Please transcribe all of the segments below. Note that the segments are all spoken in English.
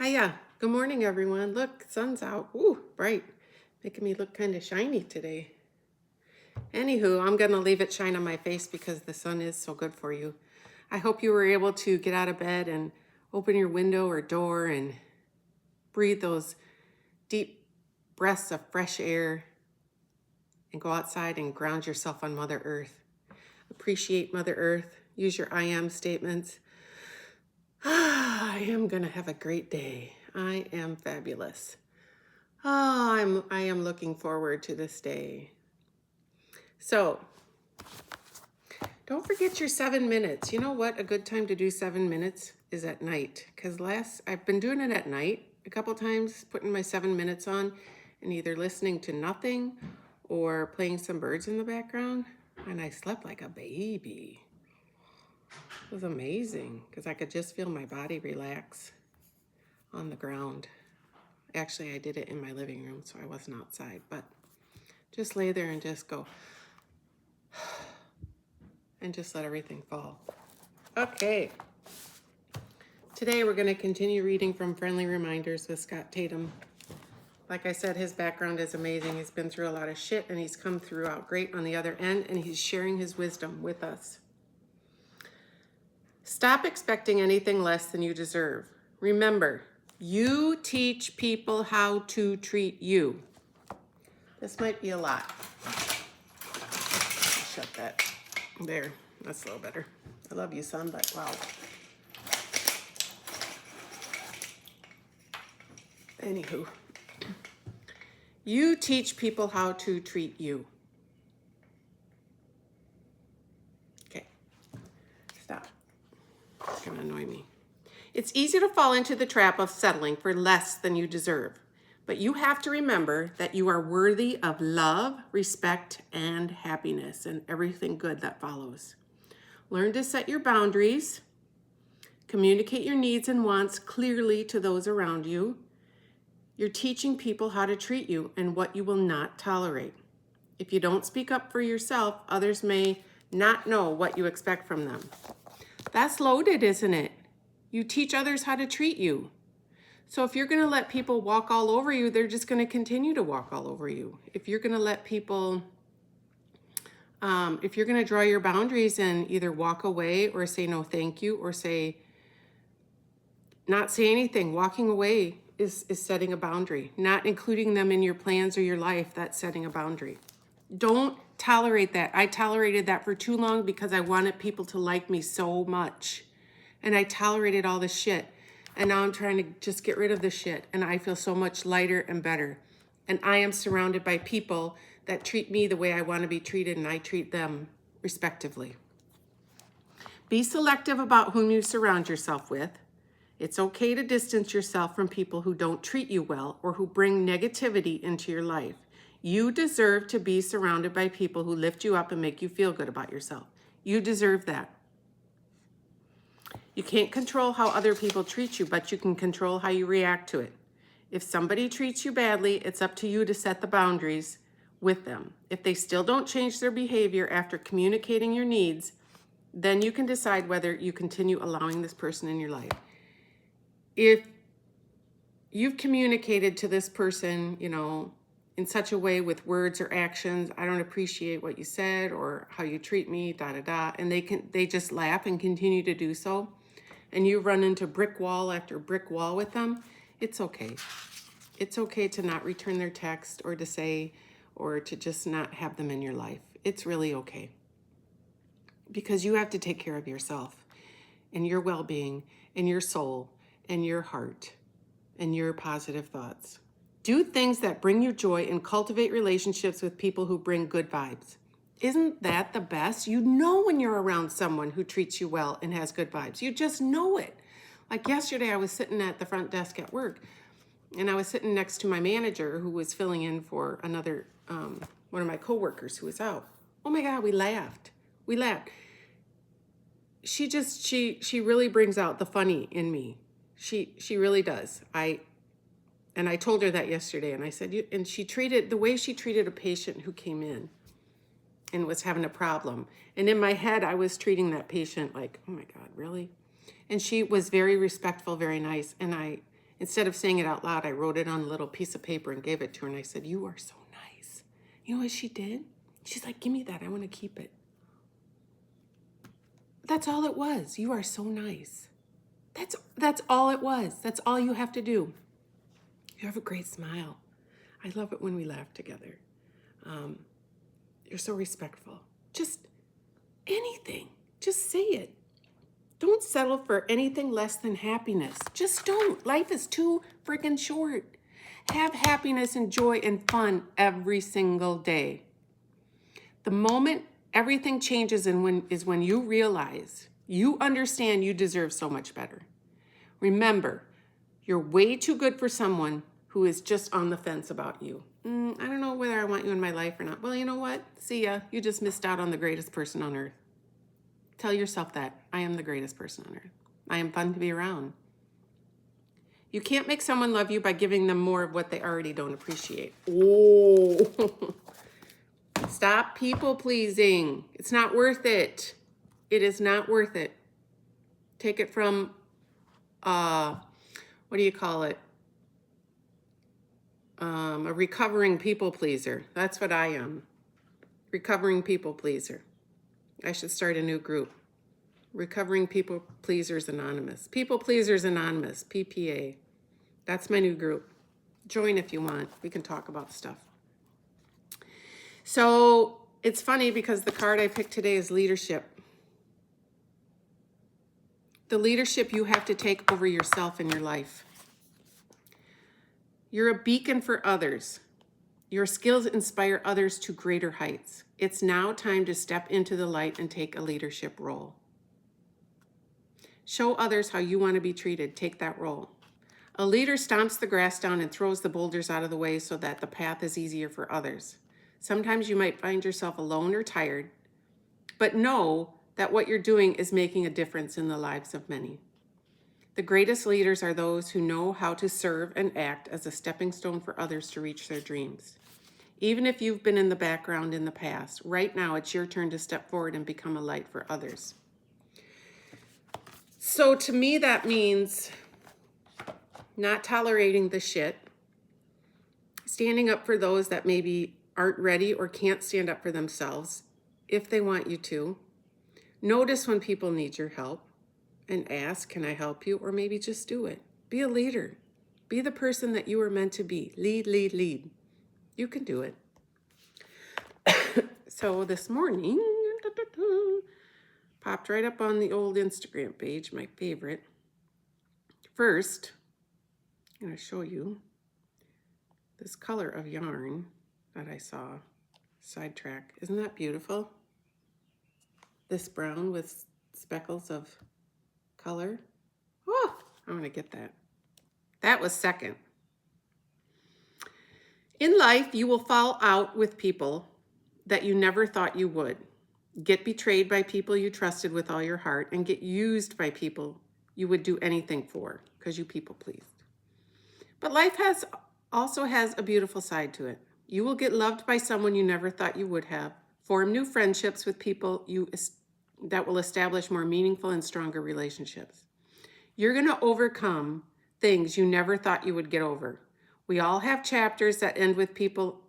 Hiya. Good morning, everyone. Look, sun's out. Ooh, bright. Making me look kind of shiny today. Anywho, I'm going to leave it shine on my face because the sun is so good for you. I hope you were able to get out of bed and open your window or door and breathe those deep breaths of fresh air and go outside and ground yourself on Mother Earth. Appreciate Mother Earth. Use your I am statements. I am going to have a great day. I am fabulous. I am looking forward to this day. So, don't forget your 7 minutes. You know what? A good time to do 7 minutes is at night. Because I've been doing it at night a couple times, putting my 7 minutes on and either listening to nothing or playing some birds in the background. And I slept like a baby. It was amazing because I could just feel my body relax on the ground. Actually, I did it in my living room, so I wasn't outside, but just lay there and just go and just let everything fall. Okay. Today we're going to continue reading from Friendly Reminders with Scott Tatum. Like I said, his background is amazing. He's been through a lot of shit and he's come through out great on the other end, and he's sharing his wisdom with us. Stop expecting anything less than you deserve. Remember, you teach people how to treat you. This might be a lot. Shut that. There. That's a little better. I love you, son, but wow. Anywho. You teach people how to treat you. Okay. Stop. It's going to annoy me. It's easy to fall into the trap of settling for less than you deserve. But you have to remember that you are worthy of love, respect, and happiness, and everything good that follows. Learn to set your boundaries. Communicate your needs and wants clearly to those around you. You're teaching people how to treat you and what you will not tolerate. If you don't speak up for yourself, others may not know what you expect from them. That's loaded, isn't it? You teach others how to treat you. So if you're going to let people walk all over you, they're just going to continue to walk all over you. If you're going to let people, if you're going to draw your boundaries and either walk away or say no thank you or say, not say anything, walking away is setting a boundary. Not including them in your plans or your life, that's setting a boundary. Don't tolerate that. I tolerated that for too long because I wanted people to like me so much. And I tolerated all this shit. And now I'm trying to just get rid of this shit. And I feel so much lighter and better. And I am surrounded by people that treat me the way I want to be treated, and I treat them respectively. Be selective about whom you surround yourself with. It's okay to distance yourself from people who don't treat you well or who bring negativity into your life. You deserve to be surrounded by people who lift you up and make you feel good about yourself. You deserve that. You can't control how other people treat you, but you can control how you react to it. If somebody treats you badly, it's up to you to set the boundaries with them. If they still don't change their behavior after communicating your needs, then you can decide whether you continue allowing this person in your life. If you've communicated to this person, in such a way with words or actions, I don't appreciate what you said or how you treat me, and they just laugh and continue to do so, and you run into brick wall after brick wall with them, it's okay. It's okay to not return their text or to say, or to just not have them in your life. It's really okay. Because you have to take care of yourself and your well-being and your soul and your heart and your positive thoughts. Do things that bring you joy and cultivate relationships with people who bring good vibes. Isn't that the best? You know when you're around someone who treats you well and has good vibes. You just know it. Like yesterday, I was sitting at the front desk at work, and I was sitting next to my manager who was filling in for another, one of my coworkers who was out. Oh my God, we laughed. She really brings out the funny in me. She really does. And I told her that yesterday, and I said, the way she treated a patient who came in and was having a problem. And in my head, I was treating that patient like, oh my God, really? And she was very respectful, very nice. And Instead of saying it out loud, I wrote it on a little piece of paper and gave it to her. And I said, "You are so nice." You know what she did? She's like, "Give me that. I want to keep it." That's all it was. "You are so nice." That's all it was. That's all you have to do. You have a great smile. I love it when we laugh together. You're so respectful. Just anything. Just say it. Don't settle for anything less than happiness. Just don't. Life is too freaking short. Have happiness and joy and fun every single day. The moment everything changes is when you realize, you understand you deserve so much better. Remember, you're way too good for someone who is just on the fence about you. I don't know whether I want you in my life or not. Well, you know what? See ya. You just missed out on the greatest person on earth. Tell yourself that. I am the greatest person on earth. I am fun to be around. You can't make someone love you by giving them more of what they already don't appreciate. Oh, stop people pleasing. It's not worth it. It is not worth it. Take it from, what do you call it? A recovering people pleaser. That's what I am. Recovering people pleaser. I should start a new group. Recovering People Pleasers Anonymous. People Pleasers Anonymous, PPA. That's my new group. Join if you want. We can talk about stuff. So it's funny because the card I picked today is leadership. The leadership you have to take over yourself in your life. You're a beacon for others. Your skills inspire others to greater heights. It's now time to step into the light and take a leadership role. Show others how you want to be treated. Take that role. A leader stomps the grass down and throws the boulders out of the way so that the path is easier for others. Sometimes you might find yourself alone or tired, but know that what you're doing is making a difference in the lives of many. The greatest leaders are those who know how to serve and act as a stepping stone for others to reach their dreams. Even if you've been in the background in the past, right now it's your turn to step forward and become a light for others. So to me, that means not tolerating the shit, standing up for those that maybe aren't ready or can't stand up for themselves if they want you to. Notice when people need your help and ask, "Can I help you?" Or maybe just do it. Be a leader. Be the person that you were meant to be. Lead, lead, lead. You can do it. So this morning, popped right up on the old Instagram page, my favorite. First, I'm going to show you this color of yarn that I saw. Sidetrack. Isn't that beautiful? This brown with speckles of color. Oh, I'm going to get that. That was second. In life, you will fall out with people that you never thought you would. Get betrayed by people you trusted with all your heart, and get used by people you would do anything for because you people pleased. But life also has a beautiful side to it. You will get loved by someone you never thought you would have. Form new friendships with people that will establish more meaningful and stronger relationships. You're going to overcome things you never thought you would get over. We all have chapters that end with people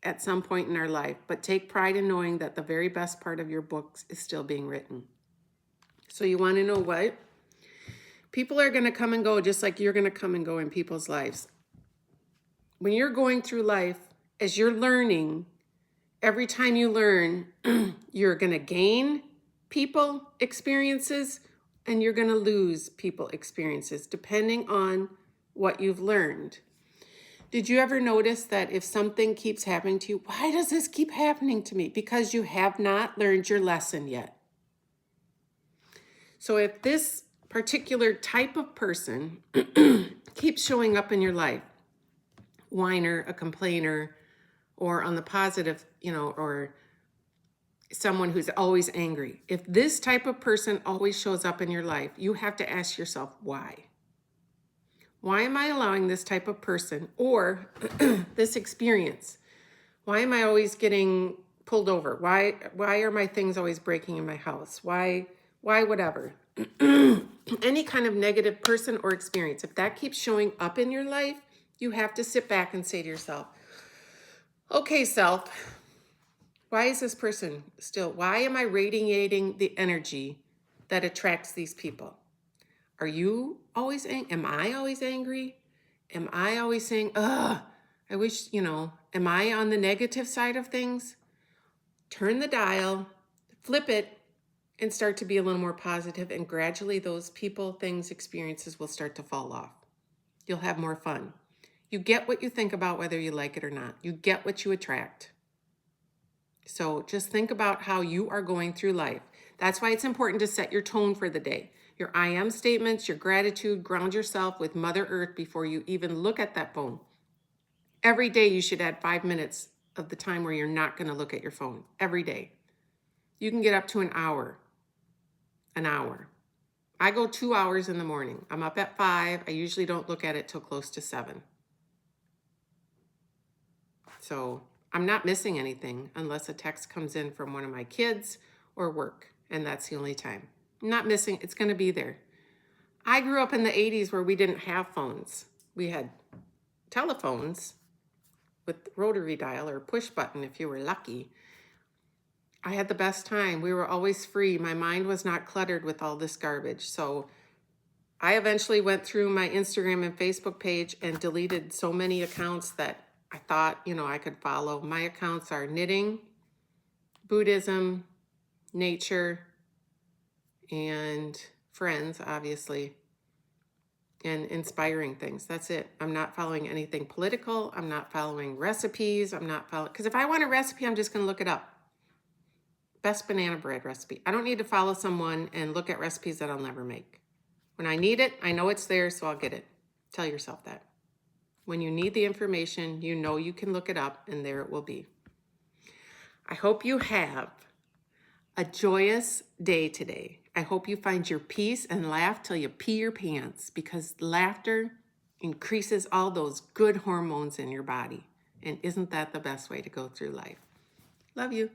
at some point in our life, but take pride in knowing that the very best part of your books is still being written. So you want to know what? People are going to come and go just like you're going to come and go in people's lives. When you're going through life, as you're learning, every time you learn, you're going to gain people experiences and you're going to lose people experiences depending on what you've learned. Did you ever notice that if something keeps happening to you, why does this keep happening to me? Because you have not learned your lesson yet. So if this particular type of person keeps showing up in your life, whiner, a complainer, or on the positive, or someone who's always angry. If this type of person always shows up in your life, you have to ask yourself, why? Why am I allowing this type of person or this experience? Why am I always getting pulled over? Why are my things always breaking in my house? Why whatever? any kind of negative person or experience, if that keeps showing up in your life, you have to sit back and say to yourself, okay, self, why is this person still, why am I radiating the energy that attracts these people? Are you always, am I always angry? Am I always saying, ugh, I wish, am I on the negative side of things? Turn the dial, flip it, and start to be a little more positive, and gradually those people, things, experiences will start to fall off. You'll have more fun. You get what you think about whether you like it or not. You get what you attract. So just think about how you are going through life. That's why it's important to set your tone for the day. Your I am statements, your gratitude, ground yourself with Mother Earth before you even look at that phone. Every day you should add 5 minutes of the time where you're not going to look at your phone. Every day. You can get up to an hour. An hour. I go 2 hours in the morning. I'm up at 5. I usually don't look at it till close to 7. So I'm not missing anything unless a text comes in from one of my kids or work, and that's the only time. I'm not missing, it's going to be there. I grew up in the 80s where we didn't have phones. We had telephones with rotary dial or push button if you were lucky. I had the best time. We were always free. My mind was not cluttered with all this garbage. So I eventually went through my Instagram and Facebook page and deleted so many accounts that I thought, I could follow. My accounts are knitting, Buddhism, nature, and friends, obviously, and inspiring things. That's it. I'm not following anything political. I'm not following recipes. I'm not following, because if I want a recipe, I'm just going to look it up. Best banana bread recipe. I don't need to follow someone and look at recipes that I'll never make. When I need it, I know it's there, so I'll get it. Tell yourself that. When you need the information, you know you can look it up, and there it will be. I hope you have a joyous day today. I hope you find your peace and laugh till you pee your pants, because laughter increases all those good hormones in your body. And isn't that the best way to go through life? Love you.